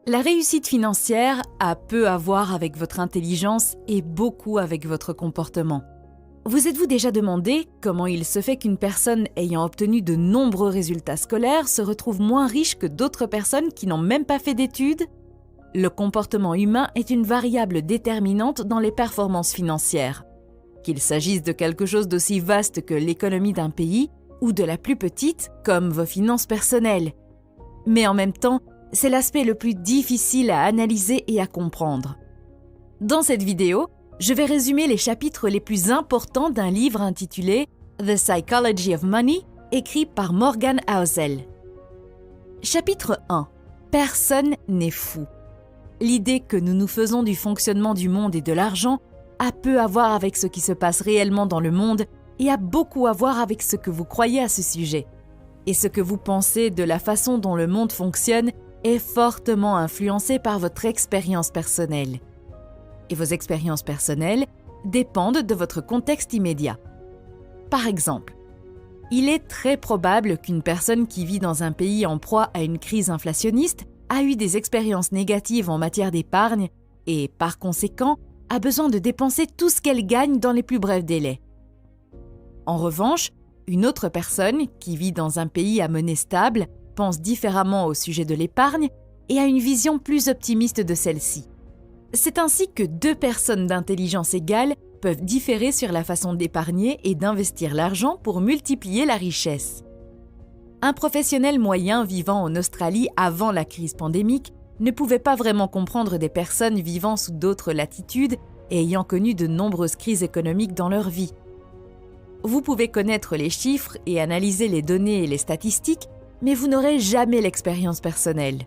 La réussite financière a peu à voir avec votre intelligence et beaucoup avec votre comportement. Vous êtes-vous déjà demandé comment il se fait qu'une personne ayant obtenu de nombreux résultats scolaires se retrouve moins riche que d'autres personnes qui n'ont même pas fait d'études ? Le comportement humain est une variable déterminante dans les performances financières. Qu'il s'agisse de quelque chose d'aussi vaste que l'économie d'un pays ou de la plus petite, comme vos finances personnelles. Mais en même temps, c'est l'aspect le plus difficile à analyser et à comprendre. Dans cette vidéo, je vais résumer les chapitres les plus importants d'un livre intitulé The Psychology of Money, écrit par Morgan Housel. Chapitre 1. Personne n'est fou. L'idée que nous nous faisons du fonctionnement du monde et de l'argent a peu à voir avec ce qui se passe réellement dans le monde et a beaucoup à voir avec ce que vous croyez à ce sujet. Et ce que vous pensez de la façon dont le monde fonctionne est fortement influencé par votre expérience personnelle. Et vos expériences personnelles dépendent de votre contexte immédiat. Par exemple, il est très probable qu'une personne qui vit dans un pays en proie à une crise inflationniste a eu des expériences négatives en matière d'épargne et, par conséquent, a besoin de dépenser tout ce qu'elle gagne dans les plus brefs délais. En revanche, une autre personne qui vit dans un pays à monnaie stable pense différemment au sujet de l'épargne et a une vision plus optimiste de celle-ci. C'est ainsi que deux personnes d'intelligence égale peuvent différer sur la façon d'épargner et d'investir l'argent pour multiplier la richesse. Un professionnel moyen vivant en Australie avant la crise pandémique ne pouvait pas vraiment comprendre des personnes vivant sous d'autres latitudes et ayant connu de nombreuses crises économiques dans leur vie. Vous pouvez connaître les chiffres et analyser les données et les statistiques, mais vous n'aurez jamais l'expérience personnelle.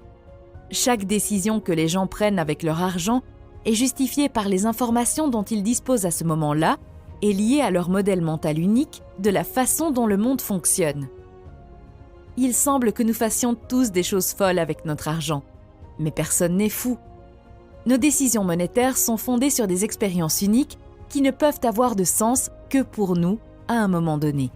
Chaque décision que les gens prennent avec leur argent est justifiée par les informations dont ils disposent à ce moment-là et liée à leur modèle mental unique de la façon dont le monde fonctionne. Il semble que nous fassions tous des choses folles avec notre argent, mais personne n'est fou. Nos décisions monétaires sont fondées sur des expériences uniques qui ne peuvent avoir de sens que pour nous à un moment donné.